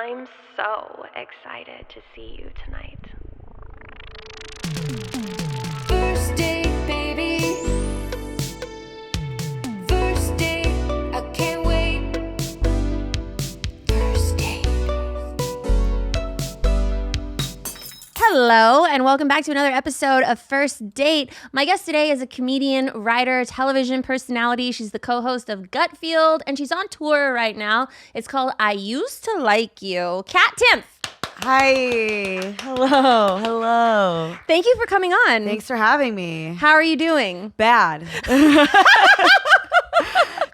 I'm so excited to see you tonight. First date, baby. First date, I can't wait. First date. Hello, and welcome back to another episode of First Date. My guest today is a comedian, writer, television personality. She's the co-host of Gutfield, and she's on tour right now. It's called I Used to Like You. Kat Timpf. Hi. Hello. Thank you for coming on. Thanks for having me. How are you doing? Bad.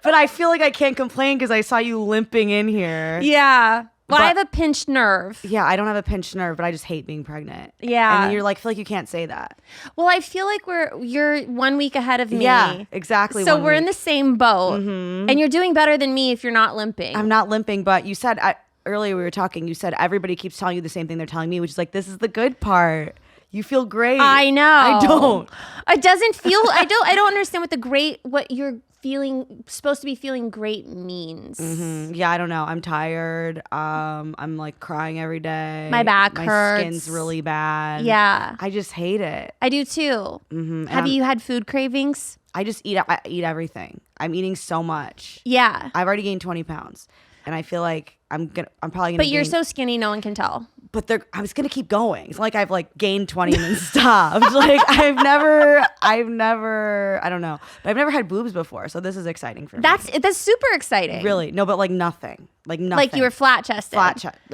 But I feel like I can't complain because I saw you limping in here. Yeah. Well, I But- have a pinched nerve. Yeah, I don't have a pinched nerve, but I just hate being pregnant. Yeah. And you're like, feel like you can't say that. Well, I feel like you're 1 week ahead of me. Yeah, exactly. So 1 we're week. in the same boat. Mm-hmm. And you're doing better than me if you're not limping. I'm not limping, but you said, earlier we were talking, you said everybody keeps telling you the same thing they're telling me, which is like, this is the good part. You feel great. I know. I don't. It doesn't feel. I don't understand what you're feeling, supposed to be feeling great means. Mm-hmm. Yeah, I don't know. I'm tired. I'm like crying every day. My back hurts. My skin's really bad. Yeah. I just hate it. I do too. Mm-hmm. Have you had food cravings? I just eat everything. I'm eating so much. Yeah. I've already gained 20 pounds, and I feel like I'm probably gonna. But you're so skinny, no one can tell. But I was gonna keep going. It's like I've like gained 20 and then stopped. Like I've never. I don't know. But I've never had boobs before, so this is exciting for me. That's super exciting. Really no, but like nothing. Like nothing. Like you were flat chested.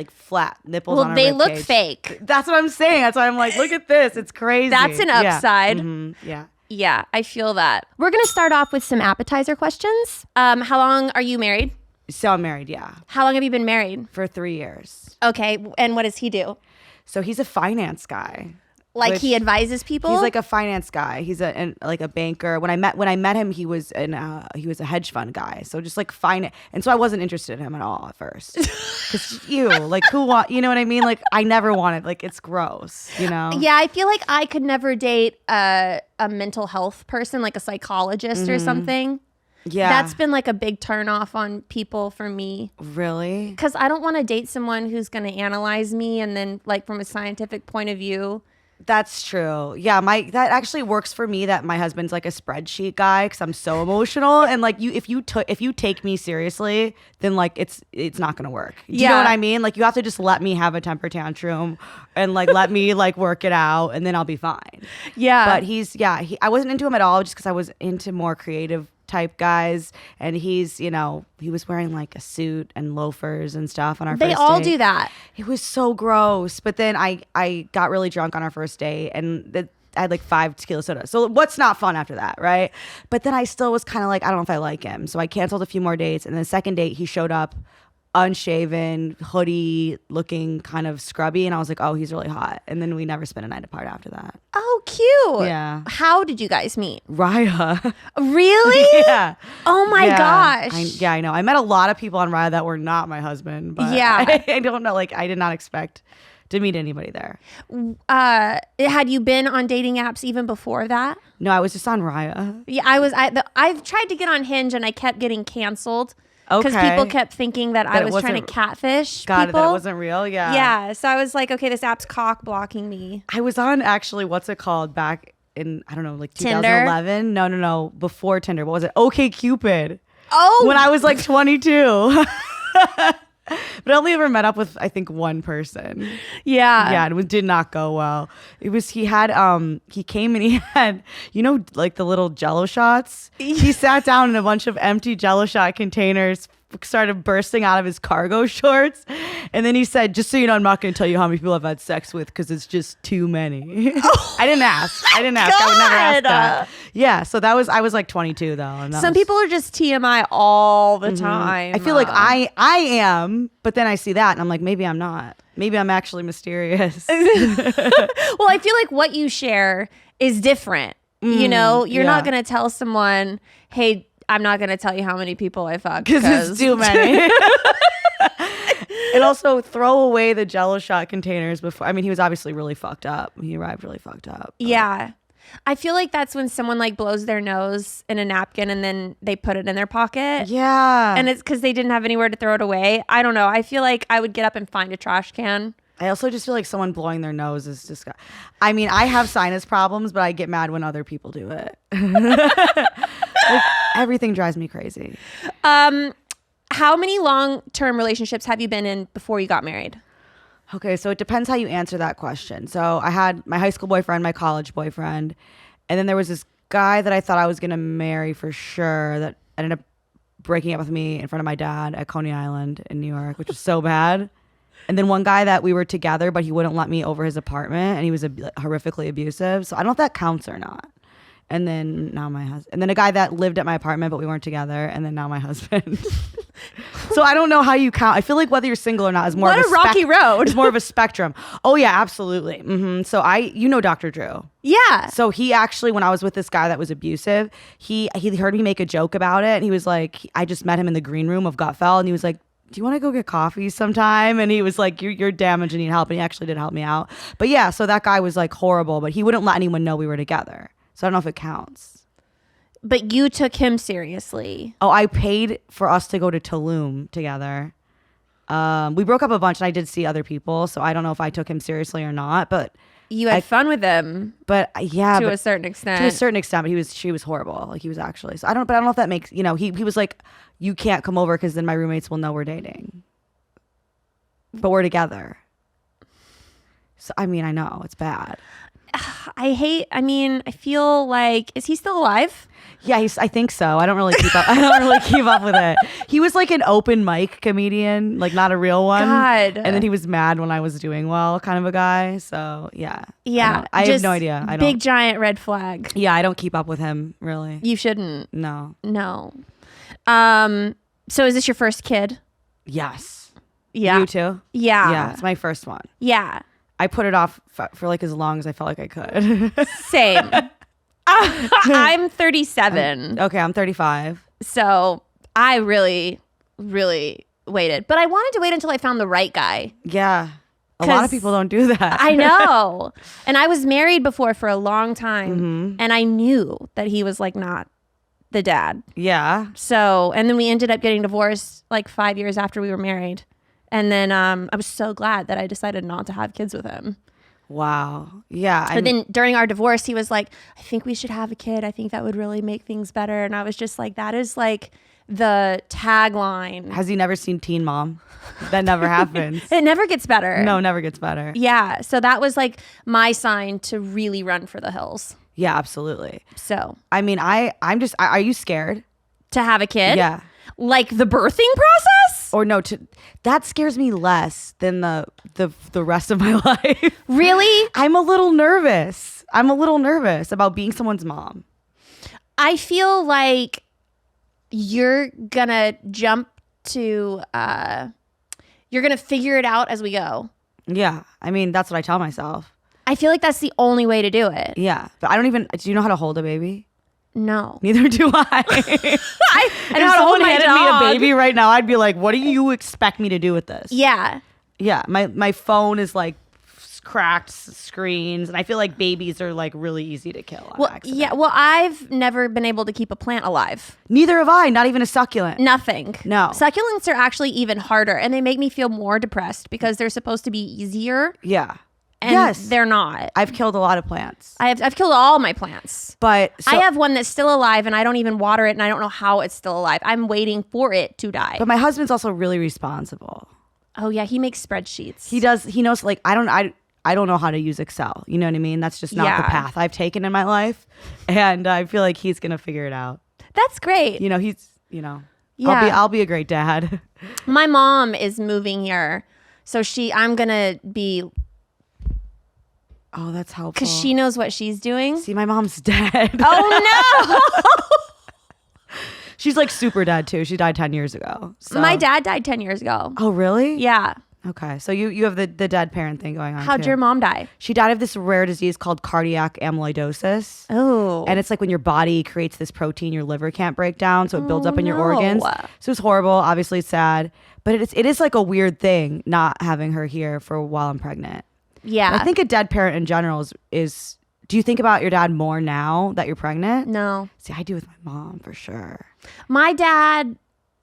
Flat nipples. Well, on a they rib look cage. fake. That's what I'm saying. That's why I'm like, look at this. It's crazy. That's an upside. Yeah. Mm-hmm. Yeah. Yeah, I feel that. We're gonna start off with some appetizer questions. How long are you married? So I'm married. Yeah, How long have you been married? for 3 years. Okay, and what does he do? So he's a finance guy. Like Which- he advises people? He's like a finance guy. He's like a banker. When I met him, he was a hedge fund guy. So just like finance, and so I wasn't interested in him at all at first. Because you know what I mean? Like I never wanted. Like it's gross. You know? Yeah, I feel like I could never date a mental health person, like a psychologist or something. Yeah. That's been like a big turnoff on people for me. Really. Because I don't want to date someone who's going to analyze me and then like from a scientific point of view. That's true. Yeah, that actually works for me. That my husband's like a spreadsheet guy because I'm so emotional, and like if you take me seriously, then like it's not gonna work. Do you know what I mean? Like you have to just let me have a temper tantrum, and like let me like work it out, and then I'll be fine. Yeah. But I wasn't into him at all just because I was into more creative type guys, and he was wearing like a suit and loafers and stuff on our first date. They all do that. It was so gross. But then I got really drunk on our first date, and I had like 5 tequila sodas. So what's not fun after that, right? But then I still was kind of like, I don't know if I like him. So I canceled a few more dates, and the second date he showed up unshaven, hoodie looking, kind of scrubby, and I was like, oh, he's really hot. And then we never spent a night apart after that. Oh, cute. Yeah. How did you guys meet? Raya. Really? Yeah. Oh my gosh. I know. I met a lot of people on Raya that were not my husband, but Yeah. I don't know. Like I did not expect to meet anybody there. Had you been on dating apps even before that? No, I was just on Raya. Yeah, I've tried to get on Hinge and I kept getting canceled. Because Okay. people kept thinking that I it was trying to wasn't- catfish Got people. it. That it wasn't real. Yeah. Yeah, so I was like, okay, this app's cock blocking me. I was on actually, what's it called? Back in, I don't know, like Tinder? 2011. No. Before Tinder. What was it? Okay, Cupid. Oh, When I was like 22. But I only ever met up with, I think, one person. yeah. Yeah, it did not go well. He came and he had, like the little Jell-O shots. He sat down in a bunch of empty Jell-O shot containers, started bursting out of his cargo shorts. And then he said, just so you know, I'm not going to tell you how many people I've had sex with because it's just too many. I didn't ask. I would never ask that. Yeah, so I was like 22 though. And Some people are just TMI all the time. I feel like I am, but then I see that and I'm like, maybe I'm not. Maybe I'm actually mysterious. Well, I feel like what you share is different. You're not going to tell someone, hey, I'm not going to tell you how many people I fucked. Because it's too many. And also throw away the Jell-O shot containers before. I mean, he was obviously really fucked up. He arrived really fucked up. Yeah. I feel like that's when someone like blows their nose in a napkin and then they put it in their pocket. Yeah. And it's because they didn't have anywhere to throw it away. I don't know. I feel like I would get up and find a trash can. I also just feel like someone blowing their nose is just. I mean, I have sinus problems, but I get mad when other people do it. Like, everything drives me crazy. How many long-term relationships have you been in before you got married? Okay, so it depends how you answer that question. So I had my high school boyfriend, my college boyfriend, and then there was this guy that I thought I was going to marry for sure that ended up breaking up with me in front of my dad at Coney Island in New York, which was so bad. And then one guy that we were together, but he wouldn't let me over his apartment, and he was horrifically abusive. So I don't know if that counts or not. And then now my husband, and then a guy that lived at my apartment, but we weren't together. And then now my husband. So I don't know how you count. I feel like whether you're single or not is more What of a rocky road. It's more of a spectrum. Oh yeah, absolutely. So you know Dr. Drew. Yeah. So he actually, when I was with this guy that was abusive, he heard me make a joke about it, and he was like, I just met him in the green room of Gutfeld, and he was like, do you want to go get coffee sometime? And he was like, you're damaged and need help. And he actually did help me out. But yeah, so that guy was like horrible, but he wouldn't let anyone know we were together. So I don't know if it counts. But you took him seriously. Oh, I paid for us to go to Tulum together. We broke up a bunch, and I did see other people. So I don't know if I took him seriously or not. But You had fun with him. But yeah, to a certain extent. To a certain extent, but she was horrible. Like he was actually. So I don't know if that makes, he was like, you can't come over because then my roommates will know we're dating. But we're together. So I mean, I know it's bad. I feel like, is he still alive? Yeah, I think so. I don't really keep up. I don't really keep up with it. He was like an open mic comedian, like not a real one. God. And then he was mad when I was doing well, kind of a guy. So yeah. Yeah. I have no idea. I don't. Big giant red flag. Yeah, I don't keep up with him really. You shouldn't. No. So is this your first kid? Yes. Yeah. You too? Yeah. Yeah, it's my first one. Yeah. I put it off for like as long as I felt like I could. Same. I'm 37. Okay, I'm 35. So I really, really waited. But I wanted to wait until I found the right guy. Yeah. A lot of people don't do that. I know. And I was married before for a long time. Mm-hmm. And I knew that he was like not the dad. Yeah. So, and then we ended up getting divorced like 5 years after we were married. And then I was so glad that I decided not to have kids with him. Wow. Yeah. But then during our divorce, he was like, I think we should have a kid. I think that would really make things better. And I was just like, that is like the tagline. Has he never seen Teen Mom? That never happens. It never gets better. No, never gets better. Yeah. So that was like my sign to really run for the hills. Yeah, absolutely. So. I mean, are you scared? To have a kid? Yeah. Like the birthing process? Or no, that scares me less than the rest of my life. Really? I'm a little nervous. About being someone's mom. I feel like you're gonna jump to you're gonna figure it out as we go. Yeah. I mean, that's what I tell myself. I feel like that's the only way to do it. Yeah. But do you know how to hold a baby? No. Neither do I. I know how to hold my handed dog. me a baby right now, I'd be like, what do you expect me to do with this? Yeah. Yeah. My phone is like cracked screens, and I feel like babies are like really easy to kill on accident. Yeah. Well, I've never been able to keep a plant alive. Neither have I. Not even a succulent. Nothing. No. Succulents are actually even harder, and they make me feel more depressed because they're supposed to be easier. Yeah. And yes. they're not. I've killed a lot of plants. I've killed all my plants. But I have one that's still alive, and I don't even water it, and I don't know how it's still alive. I'm waiting for it to die. But my husband's also really responsible. Oh yeah, he makes spreadsheets. He does. He knows. Like I don't know how to use Excel. You know what I mean? That's just not the path I've taken in my life, and I feel like he's gonna figure it out. That's great. Yeah. I'll be a great dad. My mom is moving here, so I'm gonna be. Oh, that's helpful. Because she knows what she's doing. See, my mom's dead. Oh no! She's like super dead too. She died 10 years ago. So. My dad died 10 years ago. Oh, really? Yeah. Okay. So you have the dead parent thing going on. How'd too. your mom die? She died of this rare disease called cardiac amyloidosis. Oh. And it's like when your body creates this protein your liver can't break down, so it builds up in your no. organs. So it's horrible. Obviously, it's sad. But it is like a weird thing not having her here for while I'm pregnant. Yeah. And I think a dead parent in general is Do you think about your dad more now that you're pregnant? No. See, I do with my mom for sure. My dad,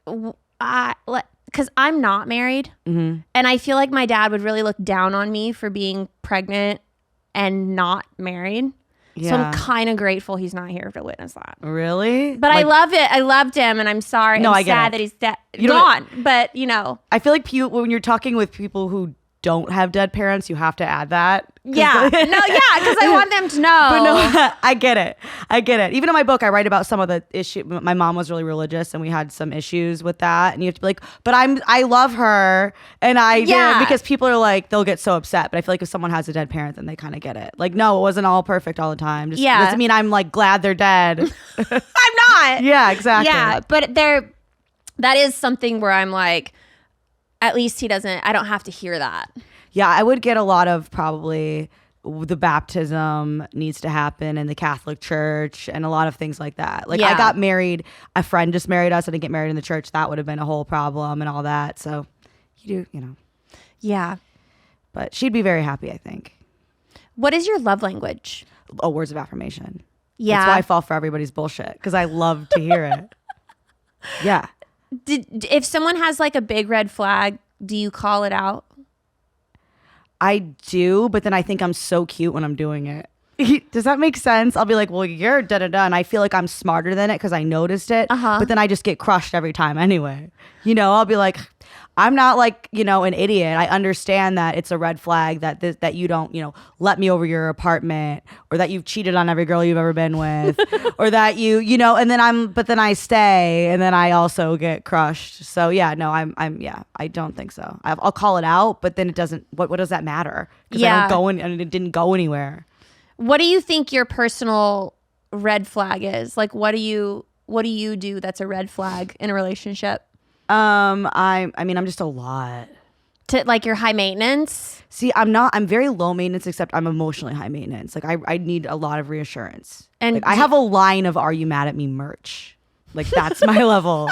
because I'm not married, Mm-hmm. and I feel like my dad would really look down on me for being pregnant and not married. So I'm kind of grateful he's not here to witness that. Really? But I love it. I loved him, and I'm sorry. No, I'm I get sad it. that he's You don't- gone. But, you know. I feel like when you're talking with people who don't have dead parents, you have to add that. Yeah. No, yeah, because I want them to know. But no, I get it. Even in my book, I write about some of the issue. My mom was really religious, and we had some issues with that. And you have to be like, but I love her, and I did, because people are like, they'll get so upset. But I feel like if someone has a dead parent, then they kind of get it. Like, no, it wasn't all perfect all the time. Just doesn't mean I'm like glad they're dead. I'm not. Yeah, exactly. Yeah, but that is something where I'm like, at least I don't have to hear that. Yeah, I would get a lot of probably the baptism needs to happen in the Catholic Church and a lot of things like that. Like I got married, a friend just married us. I didn't get married in the church. That would have been a whole problem and all that. So you do. Yeah. But she'd be very happy, I think. What is your love language? Oh, words of affirmation. Yeah. That's why I fall for everybody's bullshit, because I love to hear it. Yeah. If someone has like a big red flag, do you call it out? I do, but then I think I'm so cute when I'm doing it. Does that make sense? I'll be like, well, you're da-da-da, and I feel like I'm smarter than it because I noticed it, but then I just get crushed every time anyway. I'll be like, I'm not like, an idiot. I understand that it's a red flag that you don't, let me over your apartment, or that you've cheated on every girl you've ever been with, or that and then I stay, and then I also get crushed. So yeah, no, I don't think so. I'll call it out, but then it doesn't, what does that matter? Because I don't go and it didn't go anywhere. What do you think your personal red flag is? Like, what do you do that's a red flag in a relationship? I'm just a lot. To like your high maintenance? See, I'm very low maintenance, except I'm emotionally high maintenance. Like I need a lot of reassurance. And like, I have a line of "Are you mad at me?" merch. Like that's my level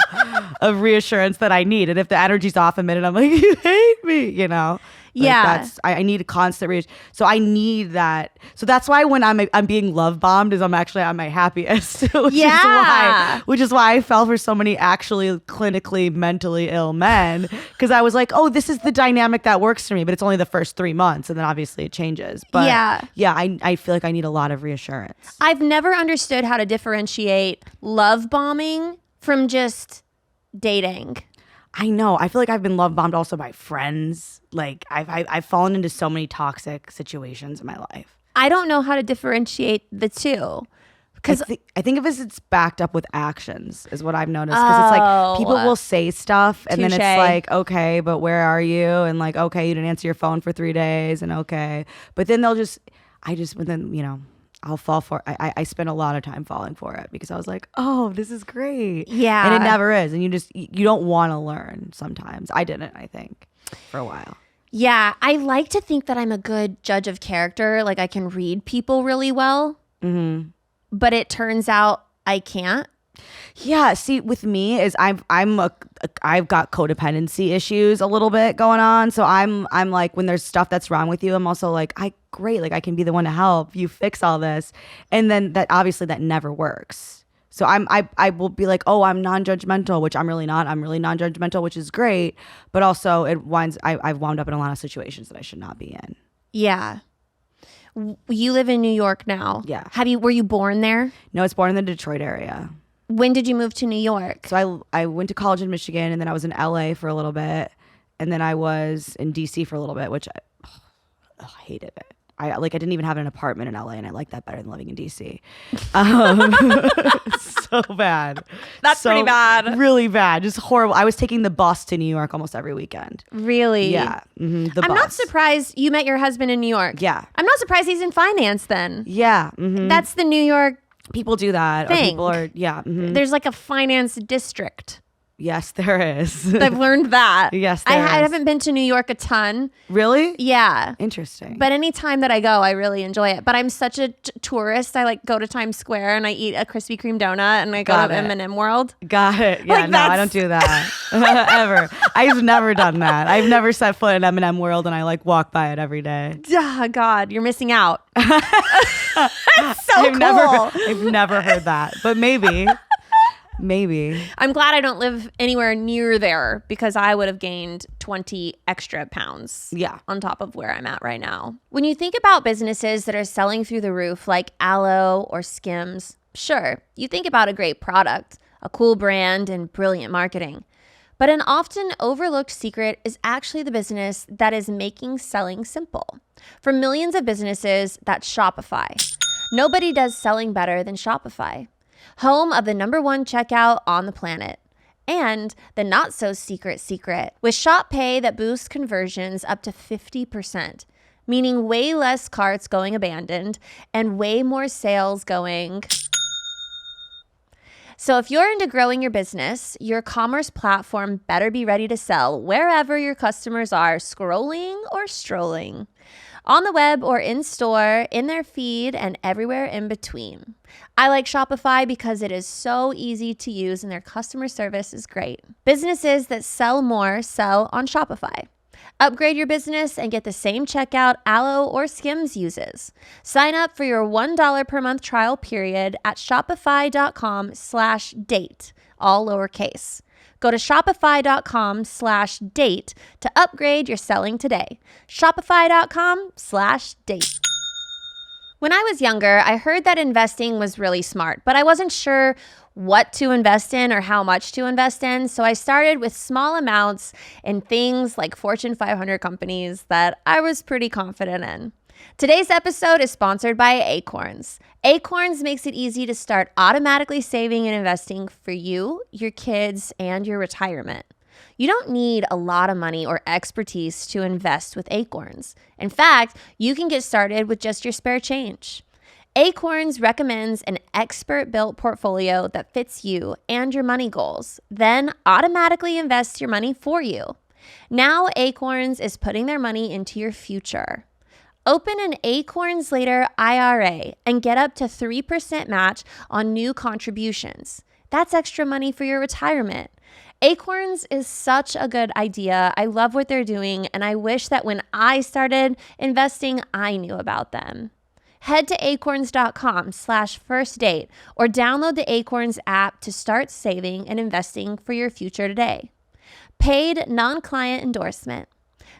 of reassurance that I need. And if the energy's off a minute, I'm like, you hate me, Like I need a constant reassurance. So I need that. So that's why when I'm being love bombed is I'm actually at my happiest. Which is why I fell for so many actually clinically mentally ill men, because I was like, oh, this is the dynamic that works for me, but it's only the first 3 months, and then obviously it changes. But I feel like I need a lot of reassurance. I've never understood how to differentiate love bombing from just dating. I know. I feel like I've been love bombed also by friends. Like I've fallen into so many toxic situations in my life. I don't know how to differentiate the two. Because I think of it as it's backed up with actions is what I've noticed. Because it's like people will say stuff and then it's like, okay, but where are you? And like, okay, you didn't answer your phone for 3 days, and okay. But then I'll fall for it. I spent a lot of time falling for it because I was like, oh, this is great. Yeah. And it never is. And you don't want to learn sometimes. I didn't, I think, for a while. Yeah. I like to think that I'm a good judge of character. Like I can read people really well. Mm-hmm. But it turns out I can't. Yeah, see, with me is I've got codependency issues a little bit going on. So I'm like, when there's stuff that's wrong with you, I'm also like, great, like I can be the one to help you fix all this. And then that obviously that never works. So I will be like, oh, I'm non-judgmental, which I'm really not. I'm really non-judgmental, which is great. But also I've wound up in a lot of situations that I should not be in. Yeah. You live in New York now. Yeah. Were you born there? No, I was born in the Detroit area. When did you move to New York? So I went to college in Michigan, and then I was in LA for a little bit, and then I was in DC for a little bit, which I hated it. I didn't even have an apartment in LA, and I like that better than living in DC. So bad. That's pretty bad. Really bad. Just horrible. I was taking the bus to New York almost every weekend. Really? Yeah. Mm-hmm, I'm not surprised you met your husband in New York. Yeah. I'm not surprised he's in finance then. Yeah. Mm-hmm. That's the New York people do that. thing. Or people are, yeah. Mm-hmm. There's like a finance district. Yes, there is. I've learned that. Yes, I there is. haven't been to New York a ton. Really? Yeah. Interesting. But anytime that I go, I really enjoy it. But I'm such a tourist. I like go to Times Square and I eat a Krispy Kreme donut and I go Got to it. M&M World. Got it. Yeah, Like, no, I that's- don't do that ever. I've never done that. I've never set foot in M&M World, and I like walk by it every day. Oh, God, you're missing out. That's so I've cool. I've never heard that, but maybe. I'm glad I don't live anywhere near there because I would have gained 20 extra pounds Yeah. on top of where I'm at right now. When you think about businesses that are selling through the roof like Aloe or Skims, sure, you think about a great product, a cool brand, and brilliant marketing. But an often overlooked secret is actually the business that is making selling simple. For millions of businesses, that's Shopify. Nobody does selling better than Shopify. Home of the #1 checkout on the planet. And the not so secret with Shop Pay that boosts conversions up to 50%, meaning way less carts going abandoned and way more sales going. So if you're into growing your business, your commerce platform better be ready to sell wherever your customers are scrolling or strolling. On the web or in store, in their feed, and everywhere in between. I like Shopify because it is so easy to use and their customer service is great. Businesses that sell more sell on Shopify. Upgrade your business and get the same checkout Aloe or Skims uses. Sign up for your $1 per month trial period at shopify.com/date, all lowercase. Go to shopify.com/date to upgrade your selling today. Shopify.com/date. When I was younger, I heard that investing was really smart, but I wasn't sure what to invest in or how much to invest in. So I started with small amounts in things like Fortune 500 companies that I was pretty confident in. Today's episode is sponsored by Acorns. Acorns makes it easy to start automatically saving and investing for you, your kids, and your retirement. You don't need a lot of money or expertise to invest with Acorns. In fact, you can get started with just your spare change. Acorns recommends an expert-built portfolio that fits you and your money goals, then automatically invests your money for you. Now Acorns is putting their money into your future. Open an Acorns Later IRA and get up to 3% match on new contributions. That's extra money for your retirement. Acorns is such a good idea. I love what they're doing, and I wish that when I started investing, I knew about them. Head to acorns.com/firstdate or download the Acorns app to start saving and investing for your future today. Paid non-client endorsement.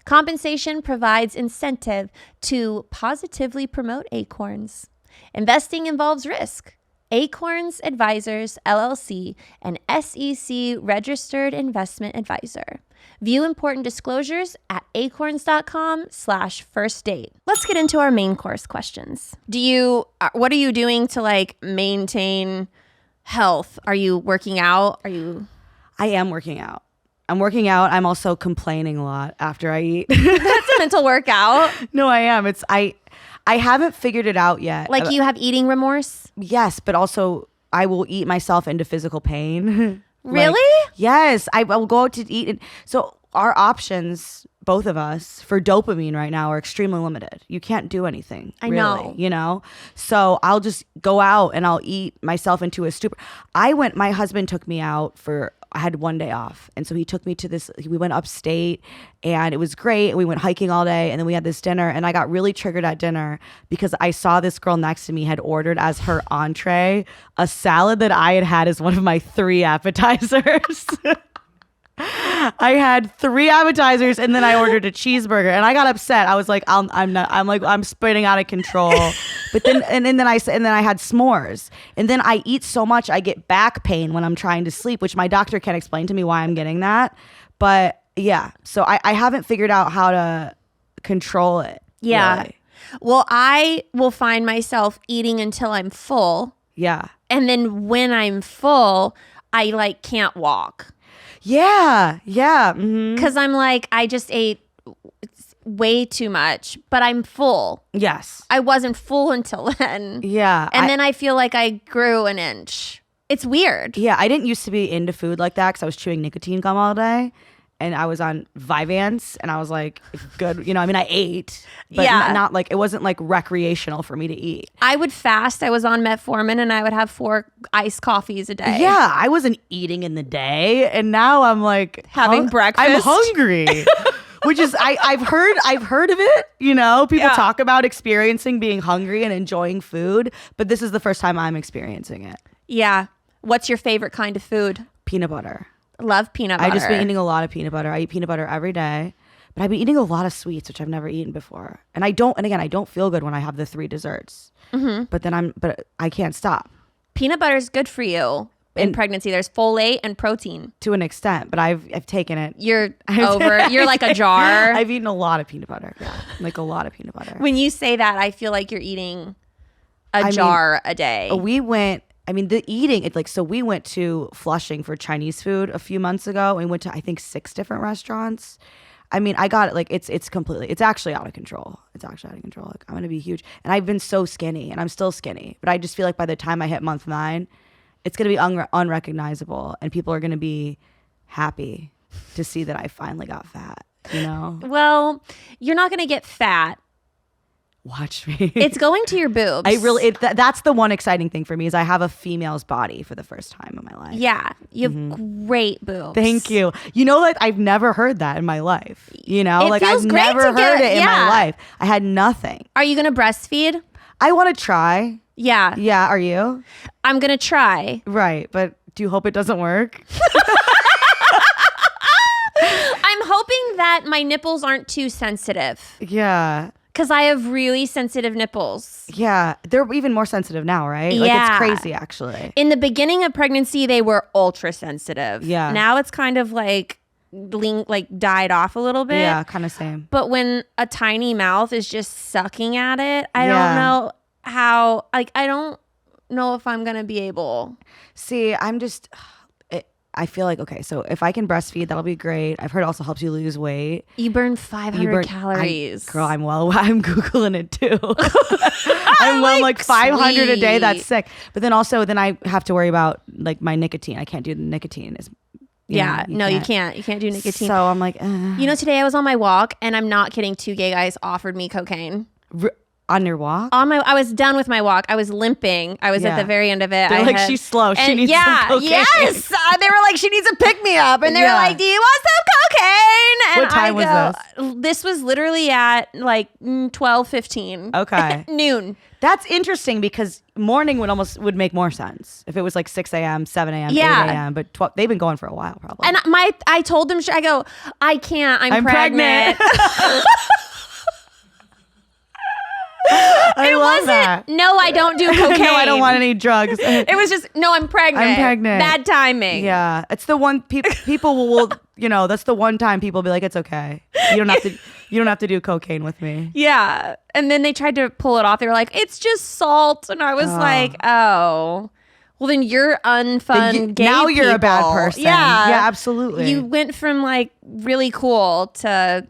Compensation provides incentive to positively promote Acorns. Investing involves risk. Acorns Advisors, LLC, an SEC registered investment advisor. View important disclosures at acorns.com/firstdate. Let's get into our main course questions. What are you doing to like maintain health? Are you working out? I am working out. I'm working out. I'm also complaining a lot after I eat. That's a mental workout. No, I am. I haven't figured it out yet. Like you have eating remorse? Yes, but also I will eat myself into physical pain. Really? Yes, I will go out to eat. And so our options, both of us, for dopamine right now are extremely limited. You can't do anything. I really, know. You know? So I'll just go out and I'll eat myself into a stupor. My husband took me out I had one day off. And so he took me to we went upstate and it was great. We went hiking all day and then we had this dinner and I got really triggered at dinner because I saw this girl next to me had ordered as her entree a salad that I had had as one of my 3 appetizers. I had 3 appetizers and then I ordered a cheeseburger and I got upset. I was like, I'm spinning out of control. But then I had s'mores and then I eat so much I get back pain when I'm trying to sleep, which my doctor can't explain to me why I'm getting that. But yeah, so I haven't figured out how to control it. Yeah. Really. Well, I will find myself eating until I'm full. Yeah. And then when I'm full, I can't walk. Yeah. Yeah. Mm-hmm. Because I'm I just ate way too much, but I'm full. Yes. I wasn't full until then. Yeah. And then I feel like I grew an inch. It's weird. Yeah, I didn't used to be into food like that because I was chewing nicotine gum all day. And I was on Vyvanse, and I was like, good. You know, I mean, I ate, but not like, it wasn't like recreational for me to eat. I would fast. I was on metformin, and I would have 4 iced coffees a day. Yeah, I wasn't eating in the day, and now I'm like having breakfast. I'm hungry, which is I've heard of it. You know, people talk about experiencing being hungry and enjoying food, but this is the first time I'm experiencing it. Yeah. What's your favorite kind of food? Peanut butter. Love peanut butter. I just been eating a lot of peanut butter. I eat peanut butter every day, but I've been eating a lot of sweets, which I've never eaten before. And I don't feel good when I have the 3 desserts. Mm-hmm. But I can't stop. Peanut butter is good for you in pregnancy. There's folate and protein to an extent, but I've taken it. You're like a jar. I've eaten a lot of peanut butter. Yeah, like a lot of peanut butter. When you say that, I feel like you're eating a jar a day. We went to Flushing for Chinese food a few months ago. We went to, I think, 6 different restaurants. I mean, I got it. Like, it's actually out of control. It's actually out of control. Like, I'm going to be huge. And I've been so skinny, and I'm still skinny. But I just feel like by the time I hit month 9, it's going to be unrecognizable. And people are going to be happy to see that I finally got fat, you know? Well, you're not going to get fat. Watch me. It's going to your boobs. That's the one exciting thing for me is I have a female's body for the first time in my life. Yeah, you have great boobs. Thank you. You know, like I've never heard that in my life. You know, like I've never heard it in my life. I had nothing. Are you gonna breastfeed? I want to try. Yeah. Yeah. Are you? I'm gonna try. Right, but do you hope it doesn't work? I'm hoping that my nipples aren't too sensitive. Yeah. Because I have really sensitive nipples. Yeah. They're even more sensitive now, right? Yeah. Like it's crazy, actually. In the beginning of pregnancy, they were ultra sensitive. Yeah. Now it's kind of like died off a little bit. Yeah, kind of same. But when a tiny mouth is just sucking at it, I don't know how, like, I don't know if I'm going to be able. See, I feel like, okay, so if I can breastfeed, that'll be great. I've heard it also helps you lose weight. You burn 500 calories. I'm Googling it too. I'm like 500 a day. That's sick. But then I have to worry about like my nicotine. I can't do the nicotine. You can't. You can't do nicotine. So I'm like, You know, today I was on my walk and I'm not kidding. 2 gay guys offered me cocaine. On your walk? I was done with my walk. I was limping. I was at the very end of it. They're like, she's slow. She needs some cocaine. Yes. They were like, she needs a pick-me-up. And they were like, do you want some cocaine? And what time was this? This was literally at like 12:15. Okay. Noon. That's interesting because morning would make more sense if it was like 6 a.m., 7 a.m., 8 a.m. But they've been going for a while probably. And I told them, I go, I can't. I'm pregnant. I love that. No, I don't do cocaine. No, I don't want any drugs. It was just, no, I'm pregnant. Bad timing. Yeah. It's the one people will, you know, that's the one time people be like, it's okay. You don't have to do cocaine with me. Yeah. And then they tried to pull it off. They were like, it's just salt. And I was like, oh. Well, then you're unfun gay now you're people. a bad person. Yeah. Yeah, absolutely. You went from like really cool to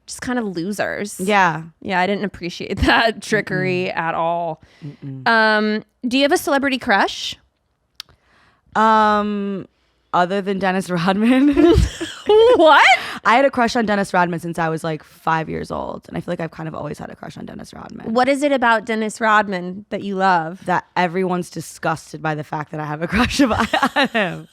just kind of losers. Yeah. Yeah, I didn't appreciate that trickery at all. Do you have a celebrity crush? Other than Dennis Rodman. What? I had a crush on Dennis Rodman since I was like 5 years old. And I feel like I've kind of always had a crush on Dennis Rodman. What is it about Dennis Rodman that you love? That everyone's disgusted by the fact that I have a crush on him.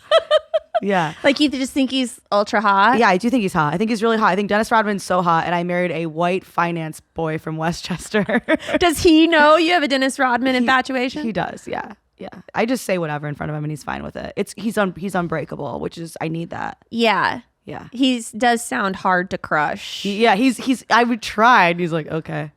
Yeah. Like you just think he's ultra hot? Yeah, I do think he's hot. I think he's really hot. I think Dennis Rodman's so hot. And I married a white finance boy from Westchester. Does he know you have a Dennis Rodman infatuation? He does, yeah. Yeah. I just say whatever in front of him and he's fine with it. He's unbreakable, which is, I need that. Yeah. Yeah. He does sound hard to crush. I would try and he's like, okay.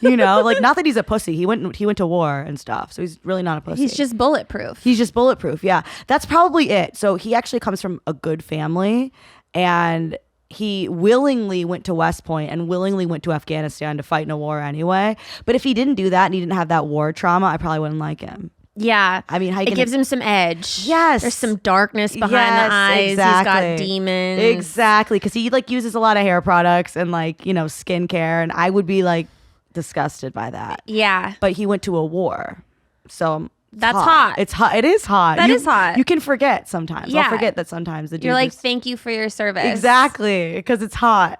You know, like not that he's a pussy. He went to war and stuff. So he's really not a pussy. He's just bulletproof. Yeah. That's probably it. So he actually comes from a good family and he willingly went to West Point and willingly went to Afghanistan to fight in a war anyway. But if he didn't do that and he didn't have that war trauma, I probably wouldn't like him. Yeah. I mean, it gives him some edge. Yes. There's some darkness behind the eyes. Exactly. He's got demons. Exactly. Because he like uses a lot of hair products and like, you know, skincare. And I would be like disgusted by that. Yeah. But he went to a war. So That's hot. It's hot. It is hot. That is hot. You can forget sometimes. Yeah. I'll forget that sometimes. The dude You're like, just- thank you for your service. exactly, because it's hot.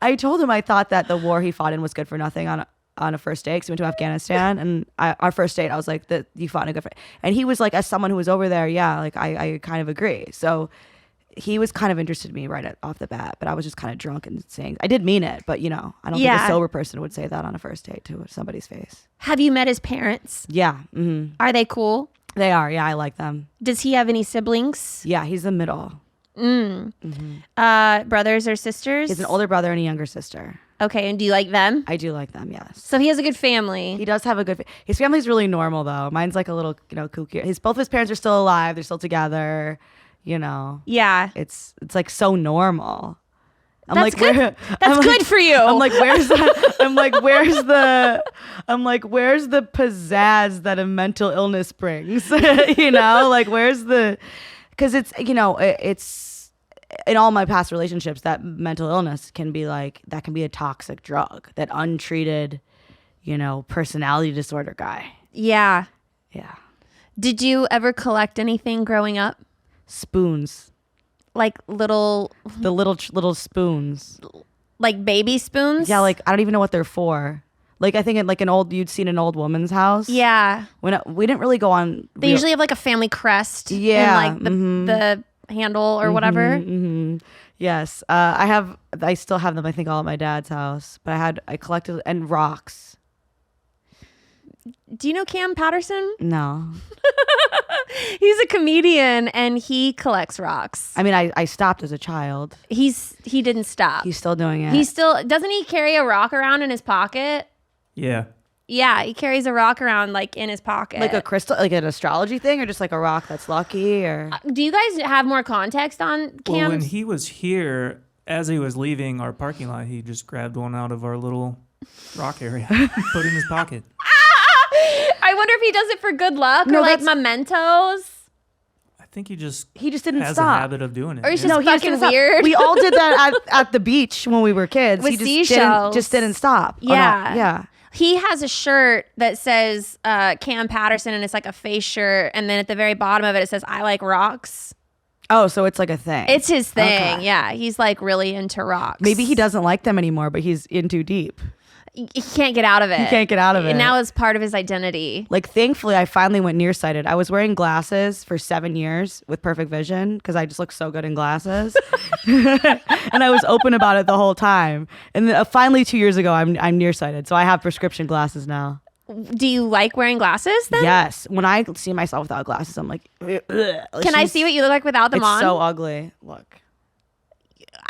I told him I thought that the war he fought in was good for nothing on a first date, because he went to Afghanistan, and our first date I was like, that you fought in a good fight. And he was like, as someone who was over there, yeah, like I kind of agree. So he was kind of interested in me right off the bat, but I was just kind of drunk and saying, I did mean it, but I don't think a sober person would say that on a first date to somebody's face. Have you met his parents? Yeah. Mm-hmm. Are they cool? They are. Yeah, I like them. Does he have any siblings? Yeah, he's the middle. Brothers or sisters? He has an older brother and a younger sister. Okay, and do you like them? I do like them, yes. So he has a good family. He does have a good. His family's really normal though. Mine's like a little, kooky. Both of his parents are still alive. They're still together. Yeah. It's like so normal. I'm That's like, good. That's good for you. I'm like, where's the? I'm like, where's the pizzazz that a mental illness brings? Like, where's the? Because it's in all my past relationships, that mental illness can be a toxic drug. That untreated, personality disorder guy. Yeah. Yeah. Did you ever collect anything growing up? Spoons. Like The little spoons. like baby spoons? Yeah, like I don't even know what they're for. Like I think you'd seen an old woman's house. Yeah. When we didn't really go on. They usually have like a family crest. Yeah, And like the handle or whatever. Mm-hmm. Yes, I still have them. I think all at my dad's house. But I collected and rocks. Do you know Cam Patterson? No. He's a comedian and he collects rocks. I mean, I stopped as a child. He didn't stop. He's still doing it. Doesn't he carry a rock around in his pocket? Yeah. Yeah, he carries a rock around like in his pocket. like a crystal, like an astrology thing, or just like a rock that's lucky, or Do you guys have more context on Cam's? Well, when he was here, as he was leaving our parking lot, he just grabbed one out of our little rock area, put it in his pocket. I wonder if he does it for good luck or like mementos. I think he just didn't has stop. a habit of doing it. Or he's yeah. just he just fucking didn't stop. weird. We all did that at the beach when we were kids. With he seashells. just didn't stop. Or Yeah. not. Yeah. He has a shirt that says Cam Patterson and it's like a face shirt. And then at the very bottom of it says, I like rocks. Oh, so it's like a thing. It's his thing. Okay. Yeah. He's like really into rocks. Maybe he doesn't like them anymore, but he's in too deep. He can't get out of it. He can't get out of it. And now it's part of his identity. Like, thankfully, I finally went nearsighted. I was wearing glasses for 7 years with perfect vision because I just look so good in glasses. And I was open about it the whole time. And then, finally, 2 years ago, I'm nearsighted. So I have prescription glasses now. Do you like wearing glasses then? Yes. When I see myself without glasses, I'm like, ugh. Can I see what you look like without them It's on? so ugly. Look.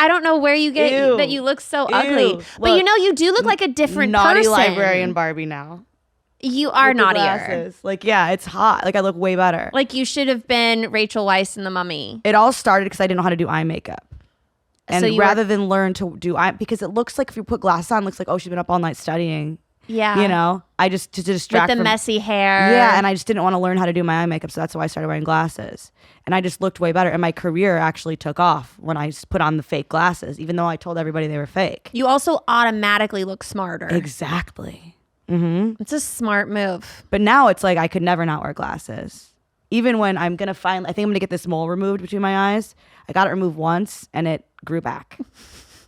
I don't know where you get Ew. that you look so Ew. ugly. But Look. you do look like a different Naughty person. librarian Barbie now. You are With the naughtier. glasses. Like, yeah, it's hot. Like, I look way better. Like you should have been Rachel Weisz in The Mummy. It all started because I didn't know how to do eye makeup. And So you rather than learn to do eye, because it looks like if you put glasses on, it looks like, oh, she's been up all night studying. Yeah. I just to distract With the from, messy hair. Yeah, and I just didn't want to learn how to do my eye makeup, so that's why I started wearing glasses. And I just looked way better, and my career actually took off when I just put on the fake glasses, even though I told everybody they were fake. You also automatically look smarter. Exactly. It's a smart move. But now it's like I could never not wear glasses. Even when I think I'm gonna get this mole removed between my eyes. I got it removed once, and it grew back.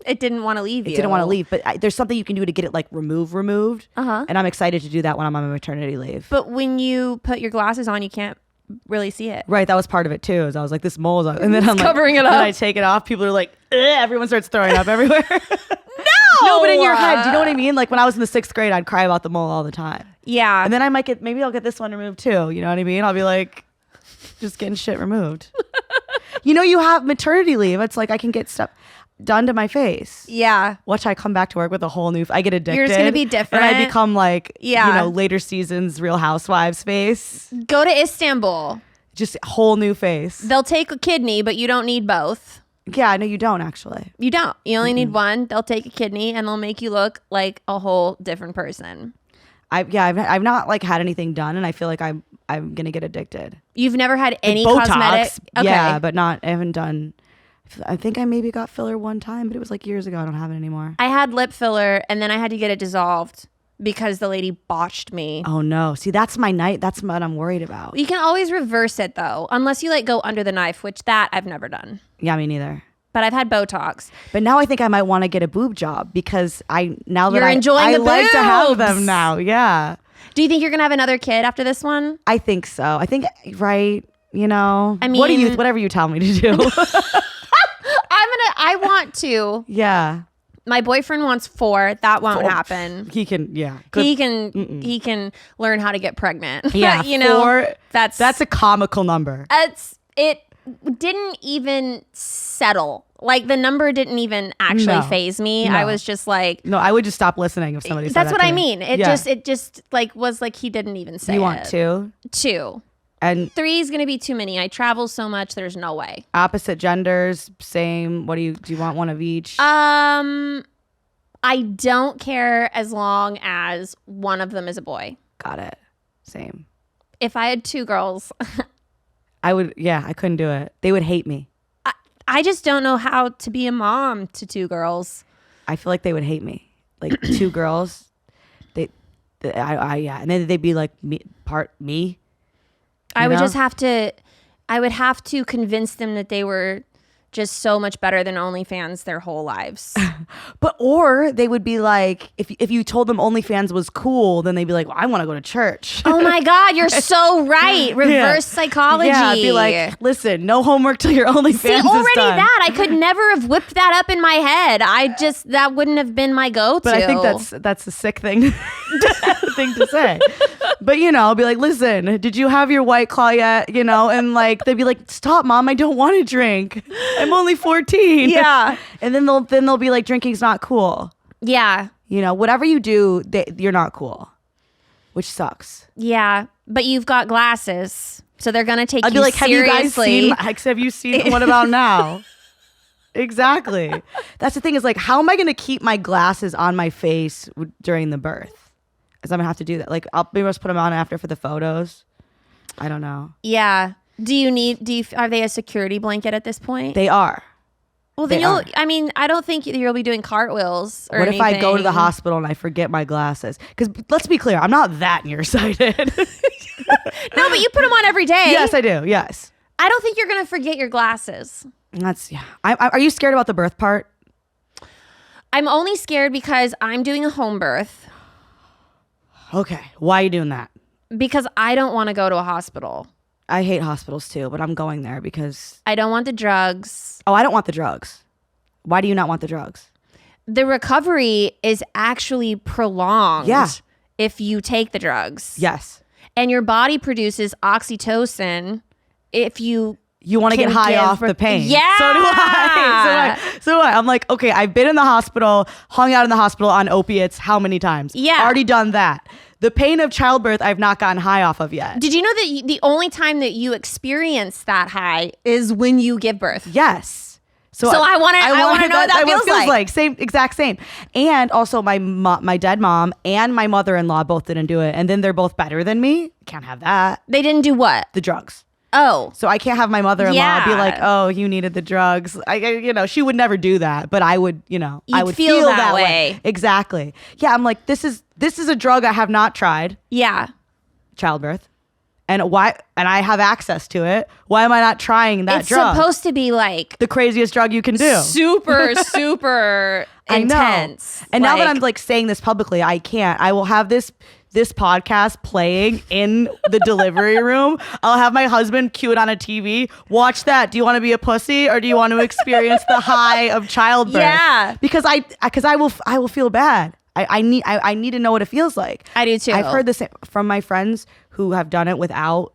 It didn't want to leave you. It didn't want to leave, but there's something you can do to get it like removed. And I'm excited to do that when I'm on my maternity leave. But when you put your glasses on, you can't really see it. Right, that was part of it too. Is I was like, this mole's on, and then I'm covering like, it up. And I take it off. People are like, ugh, everyone starts throwing up everywhere. No, but in your head, do you know what I mean? Like when I was in the 6th grade, I'd cry about the mole all the time, Yeah. and then maybe I'll get this one removed too. You know what I mean? I'll be like, just getting shit removed. You have maternity leave. It's like I can get stuff done to my face. Yeah. Watch, I come back to work with a whole new. I get addicted. You're just gonna be different. and I become like, Yeah. later seasons Real Housewives face. Go to Istanbul. Just a whole new face. They'll take a kidney, but you don't need both. Yeah, no, you don't actually. You don't. You only need one. They'll take a kidney and they'll make you look like a whole different person. I've not like had anything done, and I feel like I'm gonna get addicted. You've never had any Botox, cosmetic. Okay. yeah, but I haven't done. I think I maybe got filler one time, but it was like years ago. I don't have it anymore. I had lip filler and then I had to get it dissolved because the lady botched me. Oh no. See, that's my night. That's what I'm worried about. You can always reverse it though, unless you like go under the knife, which that I've never done. Yeah, me neither. But I've had Botox. But now I think I might want to get a boob job because You're enjoying I the like to have boobs. them now. Yeah. Do you think you're gonna have another kid after this one? I think so. I think right. You know. I whatever you tell me to do. I want to. Yeah. My boyfriend wants 4. That won't happen. He can. Yeah. He can learn how to get pregnant. Yeah. You know, 4. that's a comical number. it didn't even settle. Like the number didn't even actually faze me. No. I was just like, No, I would just stop listening if somebody said that's that what to I me. mean. It Yeah. just like was like he didn't even say You it. want 2? 2. And 3 is gonna be too many. I travel so much. There's no way. opposite genders, same. What do you want? One of each? I don't care as long as one of them is a boy. Got it. Same. If I had 2 girls, I would. Yeah, I couldn't do it. They would hate me. I just don't know how to be a mom to 2 girls. I feel like they would hate me. Like 2 girls. Yeah, and then they'd be like me. I would know? just have to. I would have to convince them that they were just so much better than OnlyFans their whole lives. Or they would be like, if you told them OnlyFans was cool, then they'd be like, well, I want to go to church. Oh my God, you're so right. Reverse psychology. Yeah, I'd be like, listen, no homework till your OnlyFans See, is already done. that. I could never have whipped that up in my head. That wouldn't have been my go-to. But I think that's a sick thing thing to say. But I'll be like, listen, did you have your White Claw yet? And like they'd be like, stop, Mom, I don't want to drink. I'm only 14. Yeah. And then they'll be like, drinking's not cool. Yeah. Whatever you do, you're not cool, which sucks. Yeah. But you've got glasses, so they're gonna take I'd you be like, seriously. have you seen What About Now? Exactly. That's the thing is like, how am I going to keep my glasses on my face during the birth? Because I'm going to have to do that. Like, I'll maybe just put them on after for the photos. I don't know. Yeah. Are they a security blanket at this point? They are. Well, then They are. I don't think you'll be doing cartwheels or What if I go to the anything. hospital and I forget my glasses? Because let's be clear, I'm not that nearsighted. No, but you put them on every day. Yes, I do. Yes. I don't think you're going to forget your glasses. Yeah. Are you scared about the birth part? I'm only scared because I'm doing a home birth Okay. Why are you doing that? because I don't want to go to a hospital. I hate hospitals too, but I'm going there because... I don't want the drugs. Oh, I don't want the drugs. Why do you not want the drugs? The recovery is actually prolonged if you take the drugs. Yes. And your body produces oxytocin if you want to get can high give off the birth- pain. Yeah. So do I. So do I. I'm like, okay, I've been in the hospital, hung out in the hospital on opiates how many times? Yeah. Already done that. The pain of childbirth, I've not gotten high off of yet. Did you know that the only time that you experience that high is when you give birth? Yes. So I want to know what that feels like. Same, exact same. And also my dead mom and my mother-in-law both didn't do it. And then they're both better than me. Can't have that. They didn't do what? The drugs. Oh. So I can't have my mother-in-law be Yeah. like, "Oh, you needed the drugs." She would never do that, but I would, I would feel that way. Exactly. Yeah, I'm like, this is a drug I have not tried, Yeah. childbirth. And I have access to it. Why am I not trying that It's drug? supposed to be like The craziest drug you can do. super, super I know. intense. And now that I'm like saying this publicly, I can't. I will have this podcast playing in the delivery room. I'll have my husband cue it on a TV. Watch that. Do you want to be a pussy or do you want to experience the high of childbirth? Yeah. Because I will feel bad. I need to know what it feels like. I do too. I've heard this from my friends who have done it without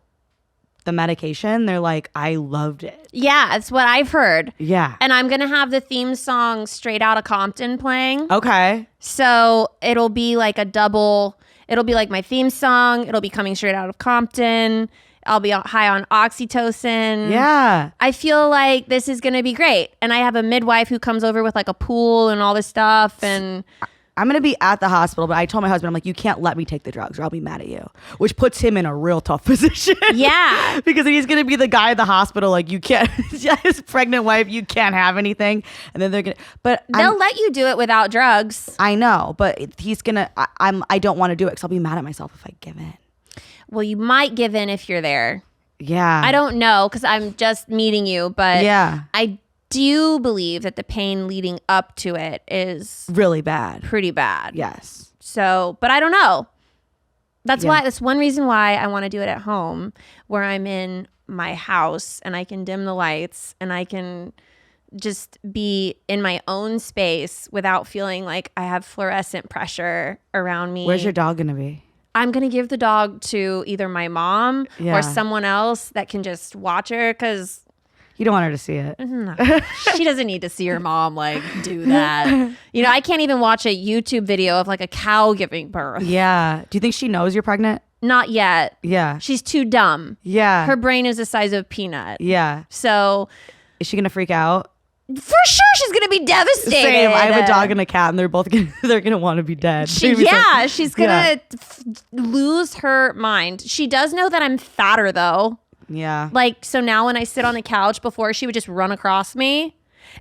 the medication. They're like, I loved it. Yeah, that's what I've heard. Yeah. And I'm going to have the theme song Straight Outta Compton playing. Okay. So it'll be like it'll be like my theme song. It'll be coming straight out of Compton. I'll be high on oxytocin. Yeah. I feel like this is going to be great. And I have a midwife who comes over with like a pool and all this stuff. And I'm going to be at the hospital, but I told my husband, I'm like, you can't let me take the drugs or I'll be mad at you, which puts him in a real tough position. Yeah. Because he's going to be the guy at the hospital. Like, you can't, his pregnant wife, you can't have anything. And then they're going to, but They'll let you do it without drugs. I know, but he's going to, I don't want to do it because I'll be mad at myself if I give in. Well, you might give in if you're there. Yeah. I don't know because I'm just meeting you, but Yeah. I do believe that the pain leading up to it is Really bad. pretty bad. Yes. So, but I don't know. That's Yeah. that's one reason why I want to do it at home, where I'm in my house and I can dim the lights and I can just be in my own space without feeling like I have fluorescent pressure around me. Where's your dog going to be? I'm going to give the dog to either my mom Yeah. or someone else that can just watch her because You don't want her to see it. she doesn't need to see her mom like do that. You know, I can't even watch a YouTube video of like a cow giving birth. Yeah. Do you think she knows you're pregnant? Not yet. Yeah. She's too dumb. Yeah. Her brain is the size of a peanut. Yeah. So Is she going to freak out? for sure she's going to be devastated. Same. I have a dog and a cat, and they're both they're gonna want to be dead. She's going to lose her mind. She does know that I'm fatter though. Yeah. Like, so now when I sit on the couch, before she would just run across me,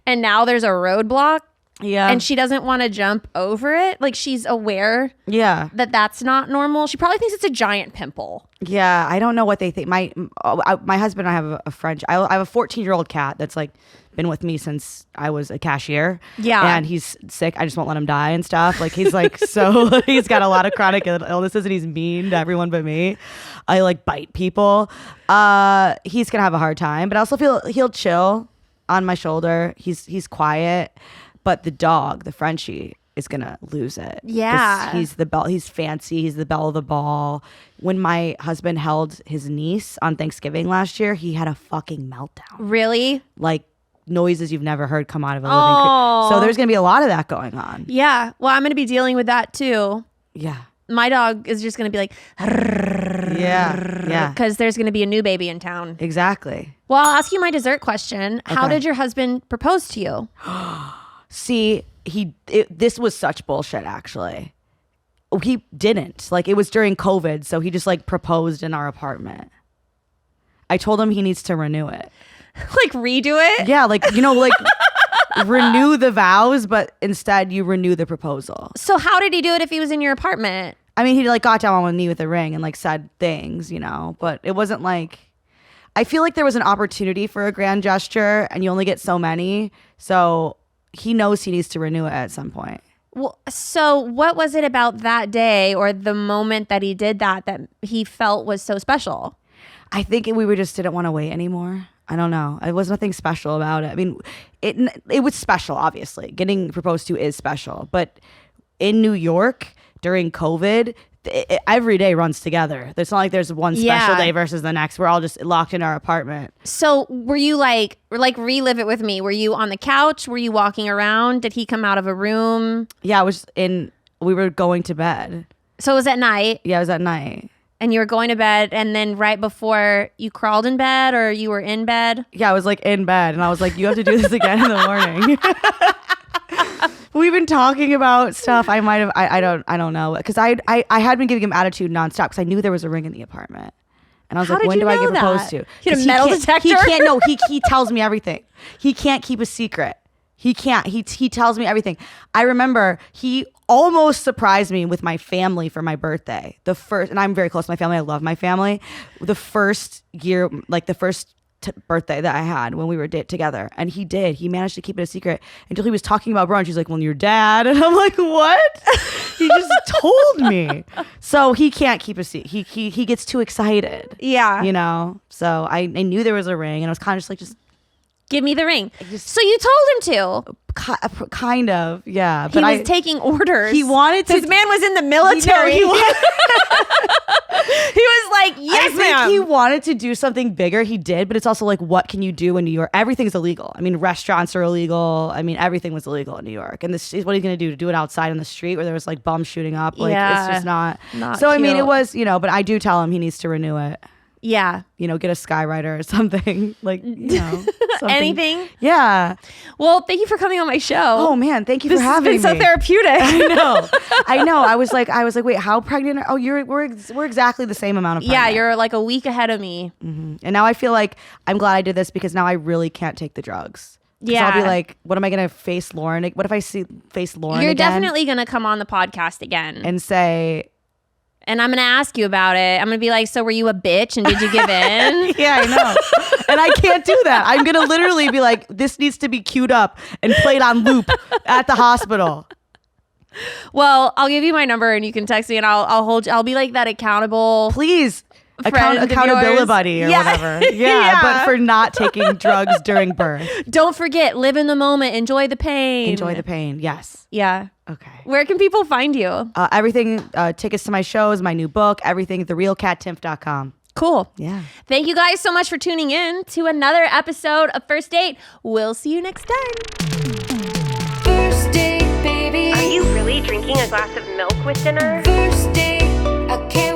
and now there's a roadblock Yeah. and she doesn't want to jump over it. Like, she's aware Yeah. that that's not normal. She probably thinks it's a giant pimple. Yeah. I don't know what they think. My husband and I have a French. I have a 14-year-old cat that's like been with me since I was a cashier. Yeah. And he's sick. I just won't let him die and stuff. Like, he's like, so he's got a lot of chronic illnesses and he's mean to everyone but me. I like bite people. He's gonna have a hard time, but I also feel he'll chill on my shoulder. He's quiet, but the dog, the Frenchie, is gonna lose it. 'Cause Yeah. he's fancy. He's the belle of the ball. When my husband held his niece on Thanksgiving last year, he had a fucking meltdown. Really? Like noises you've never heard come out of a living Oh. creature. So there's gonna be a lot of that going on. Yeah. Well, I'm going to be dealing with that too. Yeah. My dog is just going to be like, Yeah. Yeah. because there's going to be a new baby in town. Exactly. Well, I'll ask you my dessert question. How Okay. did your husband propose to you? See, this was such bullshit, actually. He didn't. Like, it was during COVID, so he just like proposed in our apartment. I told him he needs to renew it. Like, redo it? Yeah, like, like renew the vows, but instead you renew the proposal. So how did he do it if he was in your apartment? I mean, he like got down on one knee with a ring and like said things, but it wasn't like, I feel like there was an opportunity for a grand gesture and you only get so many. So he knows he needs to renew it at some point. Well, so what was it about that day or the moment that he did that he felt was so special? I think we just didn't want to wait anymore. I don't know. It was nothing special about it. I mean, it was special, obviously. Getting proposed to is special. But in New York during COVID, every day runs together. It's not like there's one special day versus the next. We're all just locked in our apartment. So were you like relive it with me? Were you on the couch? Were you walking around? Did he come out of a room? Yeah, we were going to bed. So it was at night Yeah, it was at night. and you were going to bed, and then right before you crawled in bed or you were in bed? Yeah, I was like in bed and I was like, you have to do this again in the morning. We've been talking about stuff. I might have, I don't know. Cause I had been giving him attitude nonstop because I knew there was a ring in the apartment. And I was How like, did when you do I know get proposed that? to? You had a 'Cause metal can't- detector? He can't, no, he tells me everything. He can't keep a secret. He can't, he tells me everything. I remember he almost surprised me with my family for my birthday. And I'm very close to my family. I love my family. The first year, like the first birthday that I had when we were together, and he managed to keep it a secret until he was talking about brunch. He's like, well, your dad, and I'm like, what? He just told me. So he can't keep a secret. He gets too excited. Yeah. So I knew there was a ring, and I was kind of just like, just Give me the ring. So you told him to. kind of, yeah. He was taking orders. He wanted to. This man was in the military. He was like, yes, I ma'am. think he wanted to do something bigger. He did, but it's also like, what can you do in New York? Everything's illegal. I mean, restaurants are illegal. I mean, everything was illegal in New York. And this is what he's going to do, to do it outside on the street where there was like bums shooting up. Like, Yeah. it's just not. Not So, I mean, cute. it was, but I do tell him he needs to renew it. Yeah. You know, get a skywriter or something. Like, you know, something. Anything? Yeah. Well, thank you for coming on my show. Oh man, thank you This for has having been so me. therapeutic. I know. I was like, wait, how pregnant? Oh, we're exactly the same amount of pregnant. Yeah, you're like a week ahead of me. And now I feel like I'm glad I did this because now I really can't take the drugs. 'Cause Yeah. I'll be like, what am I gonna face Lauren? What if I face Lauren You're again definitely going to come on the podcast again. and say, And I'm going to ask you about it. I'm going to be like, so were you a bitch and did you give in? yeah, I know. And I can't do that. I'm going to literally be like, this needs to be queued up and played on loop at the hospital. Well, I'll give you my number and you can text me and I'll hold you. I'll be like that accountable. Please. Friend of Accountability yours. buddy or Yeah. whatever. Yeah, but for not taking drugs during birth. Don't forget, live in the moment. Enjoy the pain. Enjoy the pain. Yes. Yeah. Okay. Where can people find you? Everything, tickets to my shows, my new book, everything at therealkattimpf.com. Cool. Yeah. Thank you guys so much for tuning in to another episode of First Date. We'll see you next time. First date, baby. Are you really drinking a glass of milk with dinner? First date, I can't